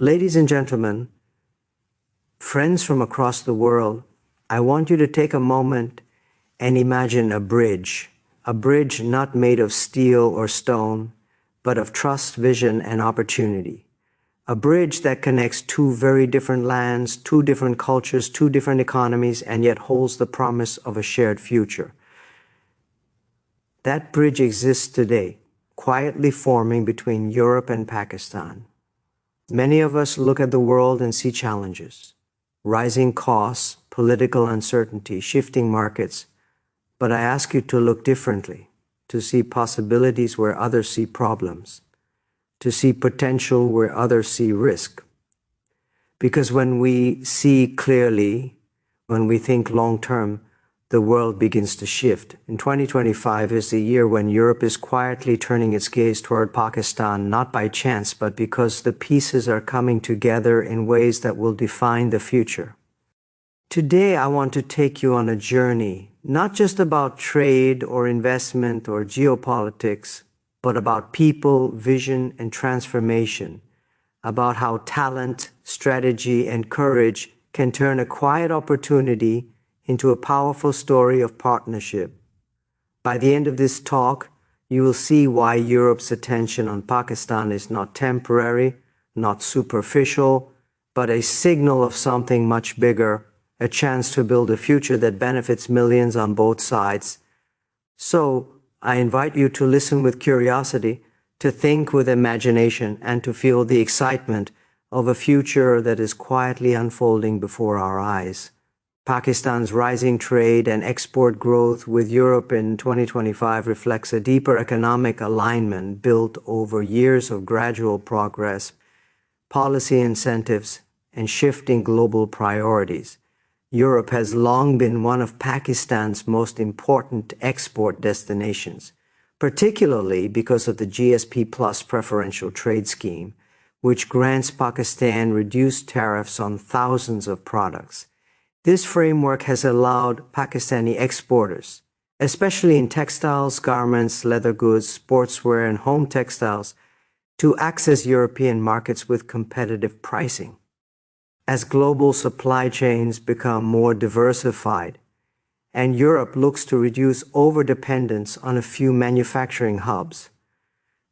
Ladies and gentlemen, friends from across the world, I want you to take a moment and imagine a bridge not made of steel or stone, but of trust, vision, and opportunity. A bridge that connects two very different lands, two different cultures, two different economies, and yet holds the promise of a shared future. That bridge exists today, quietly forming between Europe and Pakistan. Many of us look at the world and see challenges, rising costs, political uncertainty, shifting markets. But I ask you to look differently, to see possibilities where others see problems, to see potential where others see risk. Because when we see clearly, when we think long-term, the world begins to shift. In 2025 is the year when Europe is quietly turning its gaze toward Pakistan, not by chance, but because the pieces are coming together in ways that will define the future. Today, I want to take you on a journey, not just about trade or investment or geopolitics, but about people, vision, and transformation, about how talent, strategy, and courage can turn a quiet opportunity into a powerful story of partnership. By the end of this talk, you will see why Europe's attention on Pakistan is not temporary, not superficial, but a signal of something much bigger, a chance to build a future that benefits millions on both sides. So, I invite you to listen with curiosity, to think with imagination, and to feel the excitement of a future that is quietly unfolding before our eyes. Pakistan's rising trade and export growth with Europe in 2025 reflects a deeper economic alignment built over years of gradual progress, policy incentives, and shifting global priorities. Europe has long been one of Pakistan's most important export destinations, particularly because of the GSP Plus preferential trade scheme, which grants Pakistan reduced tariffs on thousands of products. This framework has allowed Pakistani exporters, especially in textiles, garments, leather goods, sportswear, and home textiles, to access European markets with competitive pricing. As global supply chains become more diversified, and Europe looks to reduce overdependence on a few manufacturing hubs,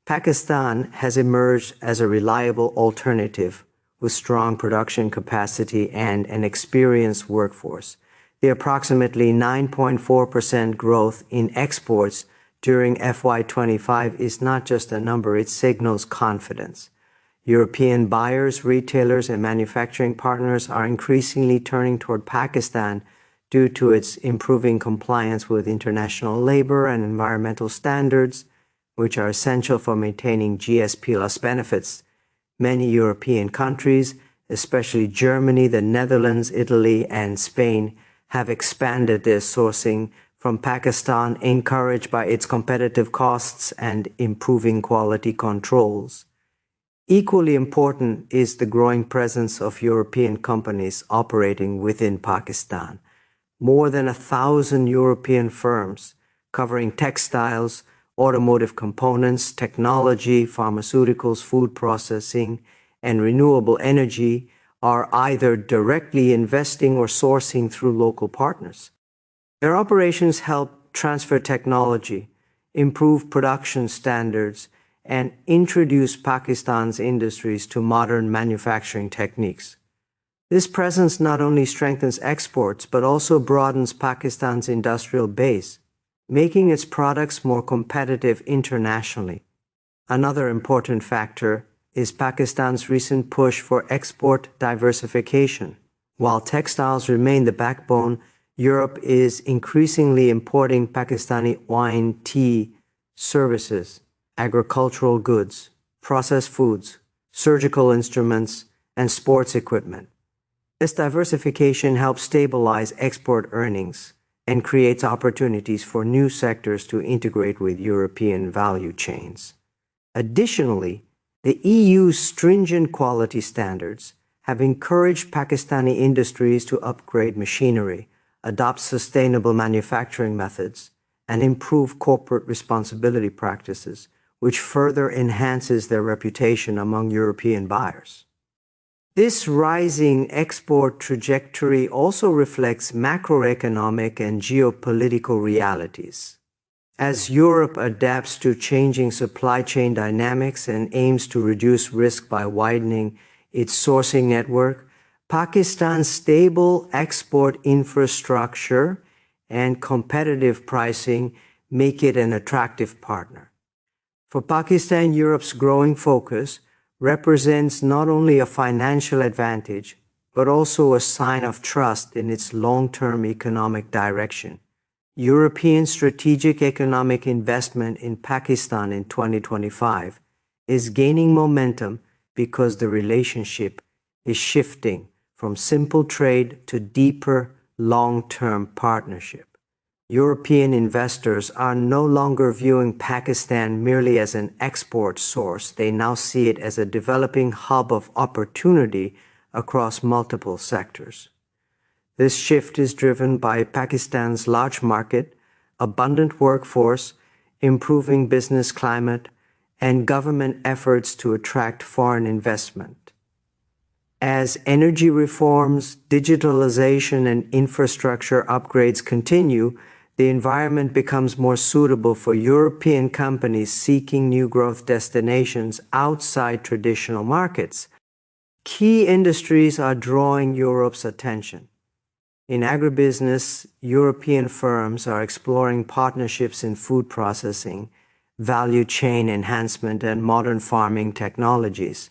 Pakistan has emerged as a reliable alternative with strong production capacity and an experienced workforce. The approximately 9.4% growth in exports during FY25 is not just a number, it signals confidence. European buyers, retailers, and manufacturing partners are increasingly turning toward Pakistan due to its improving compliance with international labor and environmental standards, which are essential for maintaining GSP+ benefits. Many European countries, especially Germany, the Netherlands, Italy, and Spain, have expanded their sourcing from Pakistan, encouraged by its competitive costs and improving quality controls. Equally important is the growing presence of European companies operating within Pakistan. More than 1,000 European firms covering textiles, automotive components, technology, pharmaceuticals, food processing, and renewable energy are either directly investing or sourcing through local partners. Their operations help transfer technology, improve production standards, and introduce Pakistan's industries to modern manufacturing techniques. This presence not only strengthens exports but also broadens Pakistan's industrial base, making its products more competitive internationally. Another important factor is Pakistan's recent push for export diversification. While textiles remain the backbone, Europe is increasingly importing Pakistani wine, tea, services, agricultural goods, processed foods, surgical instruments, and sports equipment. This diversification helps stabilize export earnings and creates opportunities for new sectors to integrate with European value chains. Additionally, the EU's stringent quality standards have encouraged Pakistani industries to upgrade machinery, adopt sustainable manufacturing methods, and improve corporate responsibility practices, which further enhances their reputation among European buyers. This rising export trajectory also reflects macroeconomic and geopolitical realities. As Europe adapts to changing supply chain dynamics and aims to reduce risk by widening its sourcing network, Pakistan's stable export infrastructure and competitive pricing make it an attractive partner. For Pakistan, Europe's growing focus represents not only a financial advantage, but also a sign of trust in its long-term economic direction. European strategic economic investment in Pakistan in 2025 is gaining momentum because the relationship is shifting from simple trade to deeper, long-term partnership. European investors are no longer viewing Pakistan merely as an export source. They now see it as a developing hub of opportunity across multiple sectors. This shift is driven by Pakistan's large market, abundant workforce, improving business climate, and government efforts to attract foreign investment. As energy reforms, digitalization, and infrastructure upgrades continue, the environment becomes more suitable for European companies seeking new growth destinations outside traditional markets. Key industries are drawing Europe's attention. In agribusiness, European firms are exploring partnerships in food processing, value chain enhancement, and modern farming technologies.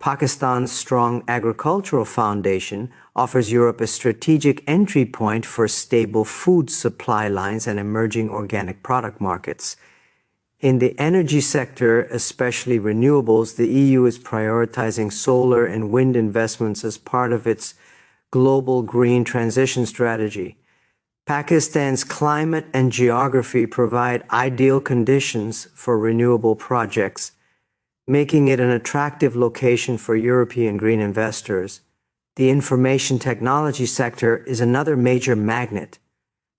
Pakistan's strong agricultural foundation offers Europe a strategic entry point for stable food supply lines and emerging organic product markets. In the energy sector, especially renewables, the EU is prioritizing solar and wind investments as part of its global green transition strategy. Pakistan's climate and geography provide ideal conditions for renewable projects, making it an attractive location for European green investors. The information technology sector is another major magnet.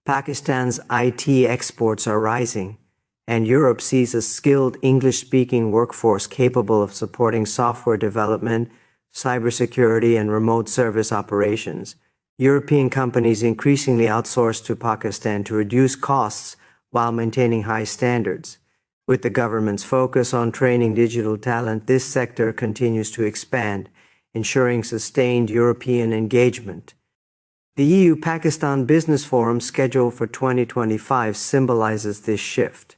Pakistan's IT exports are rising, and Europe sees a skilled English-speaking workforce capable of supporting software development, cybersecurity, and remote service operations. European companies increasingly outsource to Pakistan to reduce costs while maintaining high standards. With the government's focus on training digital talent, this sector continues to expand, ensuring sustained European engagement. The EU-Pakistan Business Forum scheduled for 2025 symbolizes this shift.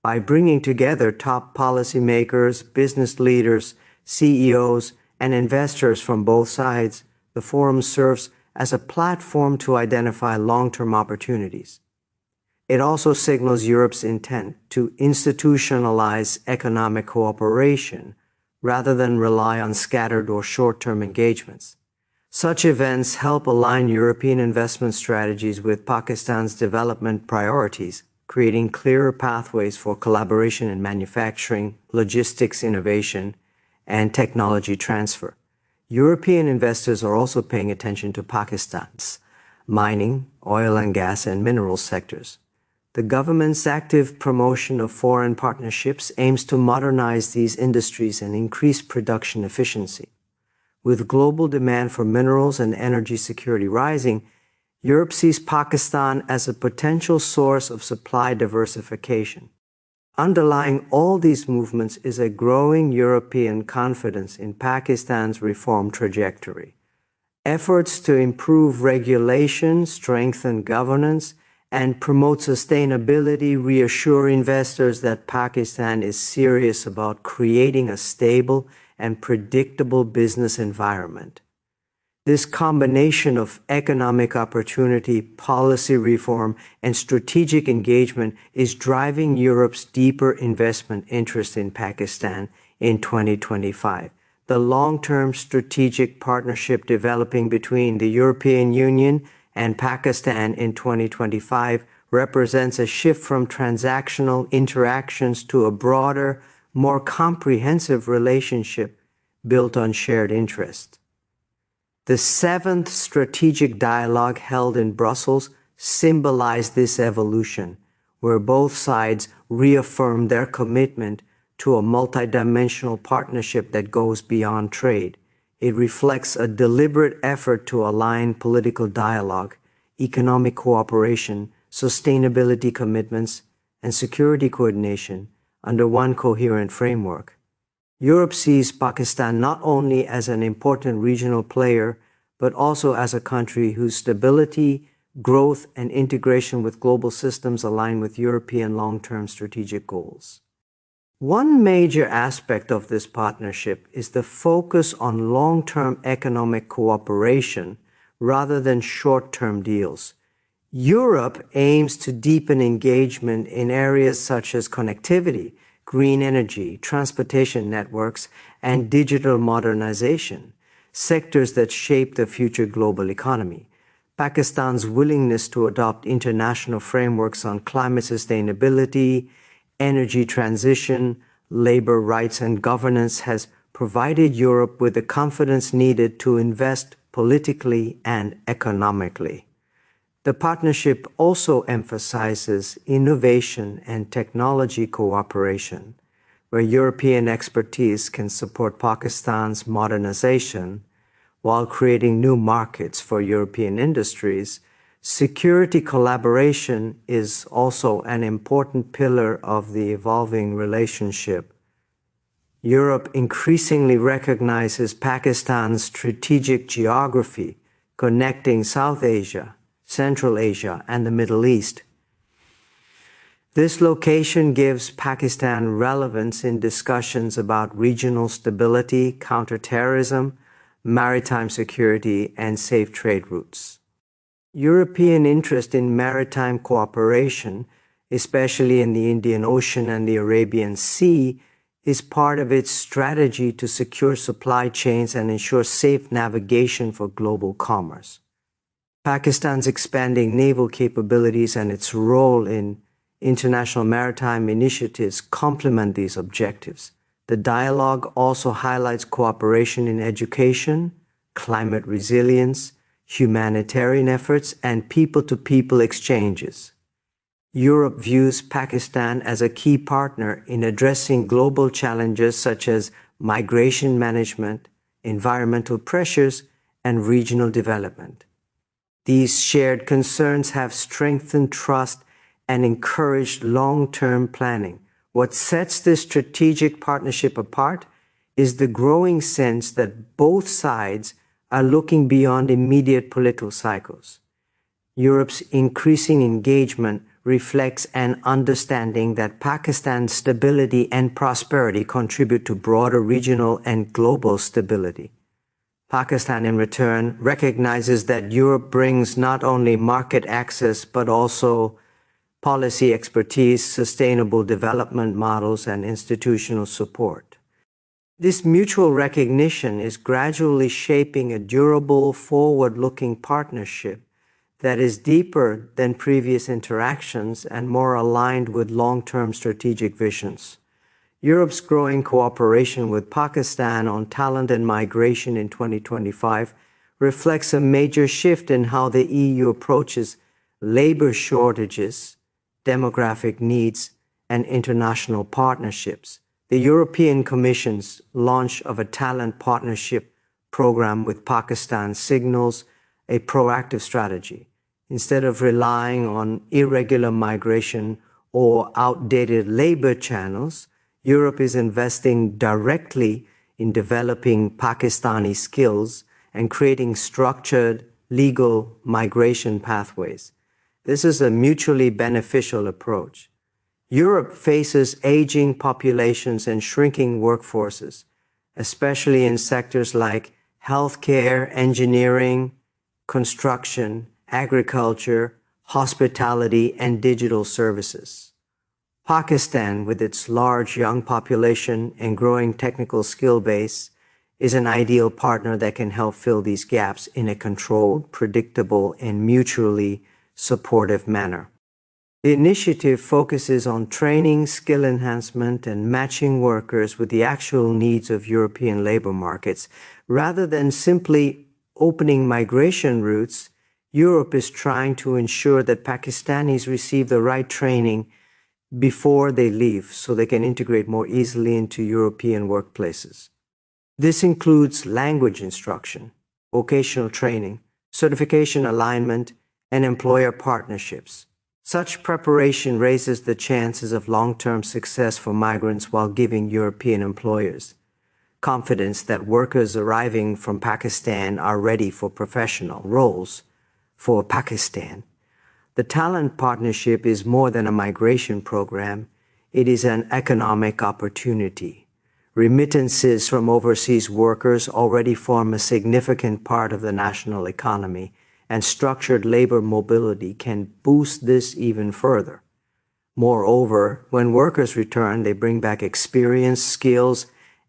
By bringing together top policymakers, business leaders, CEOs, and investors from both sides, the forum serves as a platform to identify long-term opportunities. It also signals Europe's intent to institutionalize economic cooperation rather than rely on scattered or short-term engagements. Such events help align European investment strategies with Pakistan's development priorities, creating clearer pathways for collaboration in manufacturing, logistics innovation, and technology transfer. European investors are also paying attention to Pakistan's mining, oil and gas, and mineral sectors. The government's active promotion of foreign partnerships aims to modernize these industries and increase production efficiency. With global demand for minerals and energy security rising, Europe sees Pakistan as a potential source of supply diversification. Underlying all these movements is a growing European confidence in Pakistan's reform trajectory. Efforts to improve regulation, strengthen governance, and promote sustainability reassure investors that Pakistan is serious about creating a stable and predictable business environment. This combination of economic opportunity, policy reform, and strategic engagement is driving Europe's deeper investment interest in Pakistan in 2025. The long-term strategic partnership developing between the European Union and Pakistan in 2025 represents a shift from transactional interactions to a broader, more comprehensive relationship built on shared interest. The seventh strategic dialogue held in Brussels symbolized this evolution, where both sides reaffirmed their commitment to a multidimensional partnership that goes beyond trade. It reflects a deliberate effort to align political dialogue, economic cooperation, sustainability commitments, and security coordination under one coherent framework. Europe sees Pakistan not only as an important regional player, but also as a country whose stability, growth, and integration with global systems align with European long-term strategic goals. One major aspect of this partnership is the focus on long-term economic cooperation rather than short-term deals. Europe aims to deepen engagement in areas such as connectivity, green energy, transportation networks, and digital modernization, sectors that shape the future global economy. Pakistan's willingness to adopt international frameworks on climate sustainability, energy transition, labor rights, and governance has provided Europe with the confidence needed to invest politically and economically. The partnership also emphasizes innovation and technology cooperation, where European expertise can support Pakistan's modernization while creating new markets for European industries. Security collaboration is also an important pillar of the evolving relationship. Europe increasingly recognizes Pakistan's strategic geography, connecting South Asia, Central Asia, and the Middle East. This location gives Pakistan relevance in discussions about regional stability, counterterrorism, maritime security, and safe trade routes. European interest in maritime cooperation, especially in the Indian Ocean and the Arabian Sea, is part of its strategy to secure supply chains and ensure safe navigation for global commerce. Pakistan's expanding naval capabilities and its role in international maritime initiatives complement these objectives. The dialogue also highlights cooperation in education, climate resilience, humanitarian efforts, and people-to-people exchanges. Europe views Pakistan as a key partner in addressing global challenges such as migration management, environmental pressures, and regional development. These shared concerns have strengthened trust and encouraged long-term planning. What sets this strategic partnership apart is the growing sense that both sides are looking beyond immediate political cycles. Europe's increasing engagement reflects an understanding that Pakistan's stability and prosperity contribute to broader regional and global stability. Pakistan, in return, recognizes that Europe brings not only market access but also policy expertise, sustainable development models, and institutional support. This mutual recognition is gradually shaping a durable, forward-looking partnership that is deeper than previous interactions and more aligned with long-term strategic visions. Europe's growing cooperation with Pakistan on talent and migration in 2025 reflects a major shift in how the EU approaches labor shortages, demographic needs, and international partnerships. The European Commission's launch of a talent partnership program with Pakistan signals a proactive strategy. Instead of relying on irregular migration or outdated labor channels, Europe is investing directly in developing Pakistani skills and creating structured, legal migration pathways. This is a mutually beneficial approach. Europe faces aging populations and shrinking workforces, especially in sectors like healthcare, engineering, construction, agriculture, hospitality, and digital services. Pakistan, with its large young population and growing technical skill base, is an ideal partner that can help fill these gaps in a controlled, predictable, and mutually supportive manner. The initiative focuses on training, skill enhancement, and matching workers with the actual needs of European labor markets. Rather than simply opening migration routes, Europe is trying to ensure that Pakistanis receive the right training before they leave so they can integrate more easily into European workplaces. This includes language instruction, vocational training, certification alignment, and employer partnerships. Such preparation raises the chances of long-term success for migrants while giving European employers confidence that workers arriving from Pakistan are ready for professional roles for Pakistan. The talent partnership is more than a migration program. It is an economic opportunity. Remittances from overseas workers already form a significant part of the national economy, and structured labor mobility can boost this even further. Moreover, when workers return, they bring back experience, skills,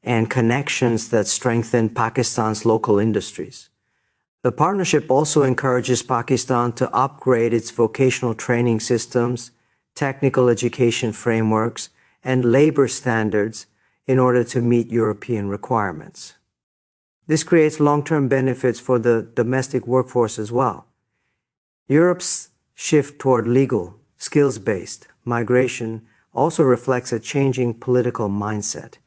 and connections that strengthen Pakistan's local industries. The partnership also encourages Pakistan to upgrade its vocational training systems, technical education frameworks, and labor standards in order to meet European requirements. This creates long-term benefits for the domestic workforce as well. Europe's shift toward legal, skills-based migration also reflects a changing political mindset.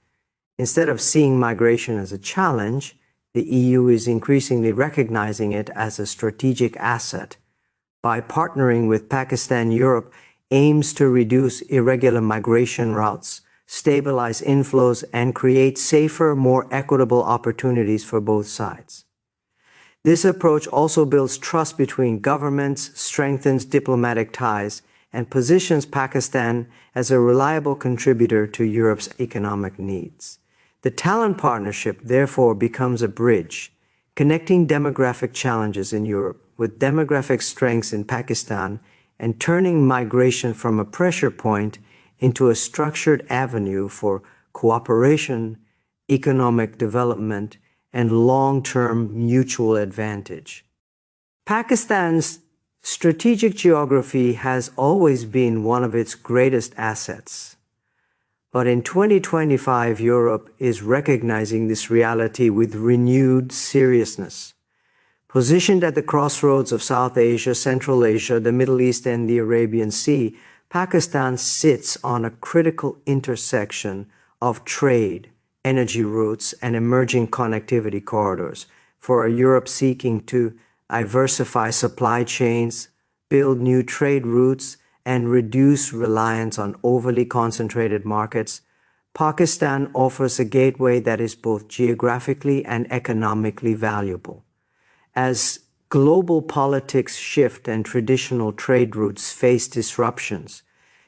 Instead of seeing migration as a challenge, the EU is increasingly recognizing it as a strategic asset. By partnering with Pakistan, Europe aims to reduce irregular migration routes, stabilize inflows, and create safer, more equitable opportunities for both sides. This approach also builds trust between governments, strengthens diplomatic ties, and positions Pakistan as a reliable contributor to Europe's economic needs. The talent partnership, therefore, becomes a bridge, connecting demographic challenges in Europe with demographic strengths in Pakistan and turning migration from a pressure point into a structured avenue for cooperation, economic development, and long-term mutual advantage. Pakistan's strategic geography has always been one of its greatest assets. But in 2025, Europe is recognizing this reality with renewed seriousness. Positioned at the crossroads of South Asia, Central Asia, the Middle East, and the Arabian Sea, Pakistan sits on a critical intersection of trade, energy routes, and emerging connectivity corridors for a Europe seeking to diversify supply chains, build new trade routes, and reduce reliance on overly concentrated markets. Pakistan offers a gateway that is both geographically and economically valuable. As global politics shift and traditional trade routes face disruptions,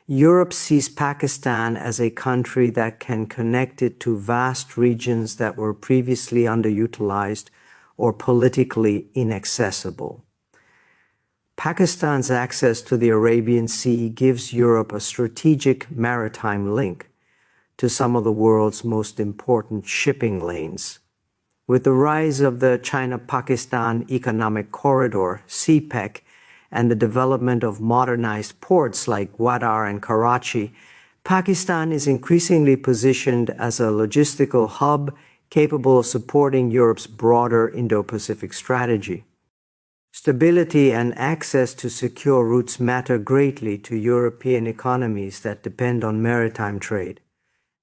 Europe sees Pakistan as a country that can connect it to vast regions that were previously underutilized or politically inaccessible. Pakistan's access to the Arabian Sea gives Europe a strategic maritime link to some of the world's most important shipping lanes. With the rise of the China-Pakistan Economic Corridor, CPEC, and the development of modernized ports like Gwadar and Karachi, Pakistan is increasingly positioned as a logistical hub capable of supporting Europe's broader Indo-Pacific strategy. Stability and access to secure routes matter greatly to European economies that depend on maritime trade,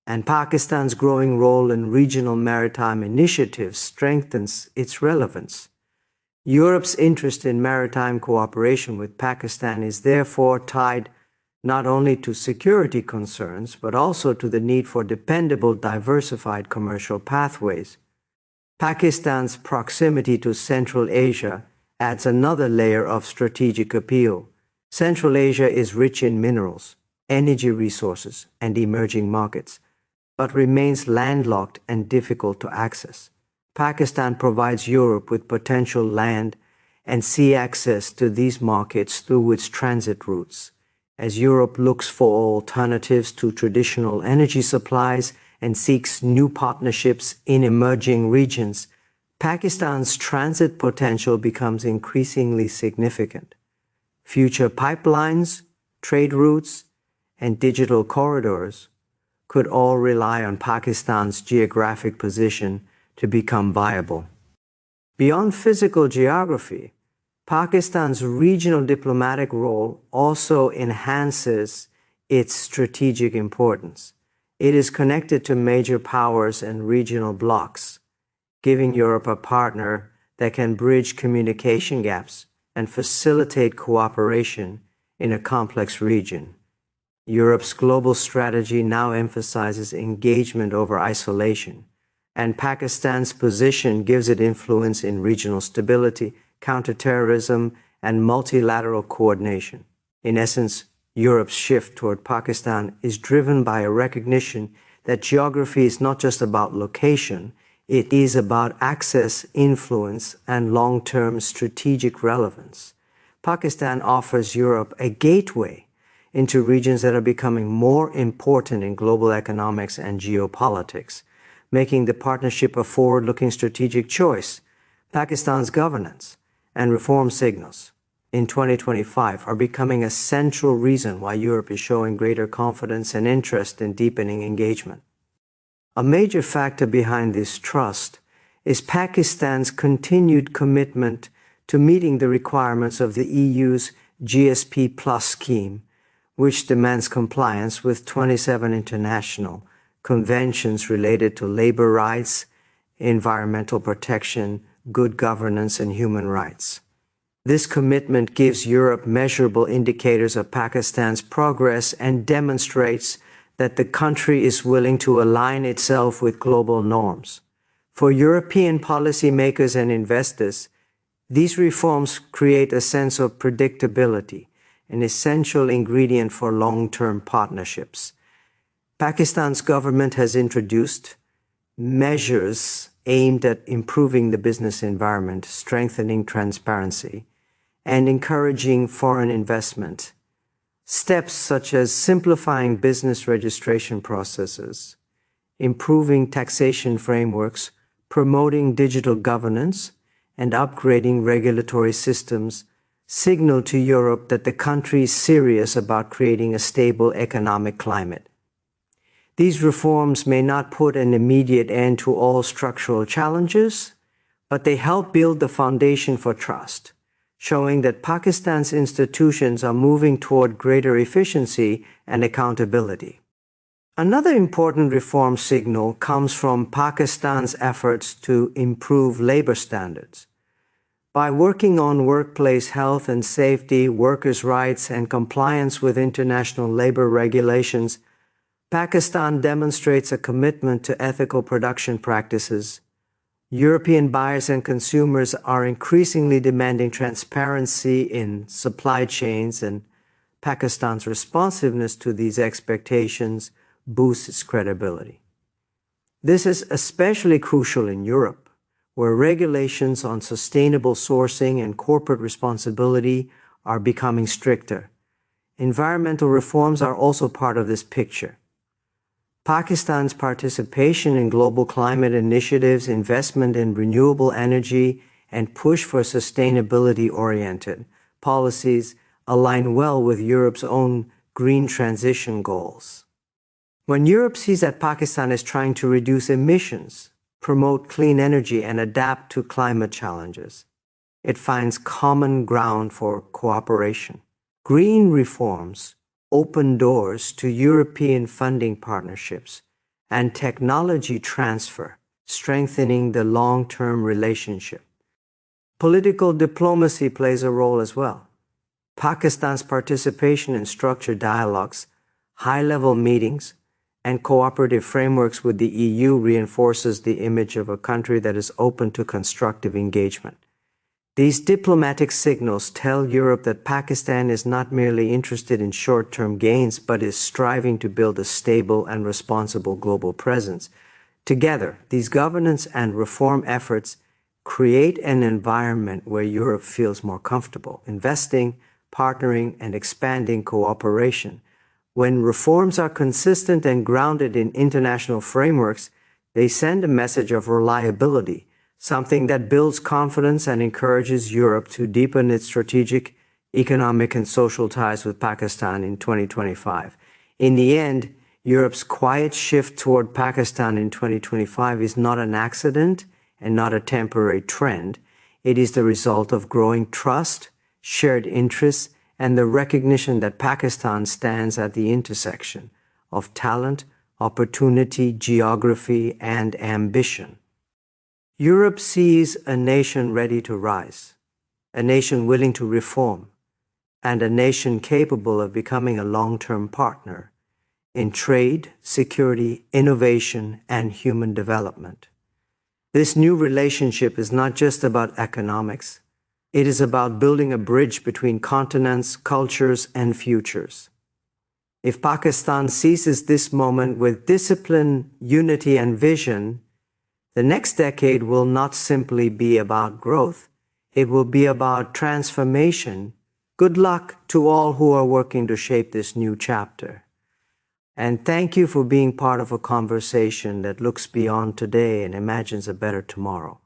and Pakistan's growing role in regional maritime initiatives strengthens its relevance. Europe's interest in maritime cooperation with Pakistan is therefore tied not only to security concerns, but also to the need for dependable, diversified commercial pathways. Pakistan's proximity to Central Asia adds another layer of strategic appeal. Central Asia is rich in minerals, energy resources, and emerging markets, but remains landlocked and difficult to access. Pakistan provides Europe with potential land and sea access to these markets through its transit routes. As Europe looks for alternatives to traditional energy supplies and seeks new partnerships in emerging regions, Pakistan's transit potential becomes increasingly significant. Future pipelines, trade routes, and digital corridors could all rely on Pakistan's geographic position to become viable. Beyond physical geography, Pakistan's regional diplomatic role also enhances its strategic importance. It is connected to major powers and regional blocs, giving Europe a partner that can bridge communication gaps and facilitate cooperation in a complex region. Europe's global strategy now emphasizes engagement over isolation, and Pakistan's position gives it influence in regional stability, counterterrorism, and multilateral coordination. In essence, Europe's shift toward Pakistan is driven by a recognition that geography is not just about location, it is about access, influence, and long-term strategic relevance. Pakistan offers Europe a gateway into regions that are becoming more important in global economics and geopolitics, making the partnership a forward-looking strategic choice. Pakistan's governance and reform signals in 2025 are becoming a central reason why Europe is showing greater confidence and interest in deepening engagement. A major factor behind this trust is Pakistan's continued commitment to meeting the requirements of the EU's GSP Plus scheme, which demands compliance with 27 international conventions related to labor rights, environmental protection, good governance, and human rights. This commitment gives Europe measurable indicators of Pakistan's progress and demonstrates that the country is willing to align itself with global norms. For European policymakers and investors, these reforms create a sense of predictability, an essential ingredient for long-term partnerships. Pakistan's government has introduced measures aimed at improving the business environment, strengthening transparency, and encouraging foreign investment. Steps such as simplifying business registration processes, improving taxation frameworks, promoting digital governance, and upgrading regulatory systems signal to Europe that the country is serious about creating a stable economic climate. These reforms may not put an immediate end to all structural challenges, but they help build the foundation for trust, showing that Pakistan's institutions are moving toward greater efficiency and accountability. Another important reform signal comes from Pakistan's efforts to improve labor standards. By working on workplace health and safety, workers' rights, and compliance with international labor regulations, Pakistan demonstrates a commitment to ethical production practices. European buyers and consumers are increasingly demanding transparency in supply chains, and Pakistan's responsiveness to these expectations boosts its credibility. This is especially crucial in Europe, where regulations on sustainable sourcing and corporate responsibility are becoming stricter. Environmental reforms are also part of this picture. Pakistan's participation in global climate initiatives, investment in renewable energy, and push for sustainability-oriented policies align well with Europe's own green transition goals. When Europe sees that Pakistan is trying to reduce emissions, promote clean energy, and adapt to climate challenges, it finds common ground for cooperation. Green reforms open doors to European funding partnerships and technology transfer, strengthening the long-term relationship. Political diplomacy plays a role as well. Pakistan's participation in structured dialogues, high-level meetings, and cooperative frameworks with the EU reinforces the image of a country that is open to constructive engagement. These diplomatic signals tell Europe that Pakistan is not merely interested in short-term gains, but is striving to build a stable and responsible global presence. Together, these governance and reform efforts create an environment where Europe feels more comfortable investing, partnering, and expanding cooperation. When reforms are consistent and grounded in international frameworks, they send a message of reliability, something that builds confidence and encourages Europe to deepen its strategic, economic, and social ties with Pakistan in 2025. In the end, Europe's quiet shift toward Pakistan in 2025 is not an accident and not a temporary trend. It is the result of growing trust, shared interests, and the recognition that Pakistan stands at the intersection of talent, opportunity, geography, and ambition. Europe sees a nation ready to rise, a nation willing to reform, and a nation capable of becoming a long-term partner in trade, security, innovation, and human development. This new relationship is not just about economics. It is about building a bridge between continents, cultures, and futures. If Pakistan seizes this moment with discipline, unity, and vision, the next decade will not simply be about growth. It will be about transformation. Good luck to all who are working to shape this new chapter. And thank you for being part of a conversation that looks beyond today and imagines a better tomorrow.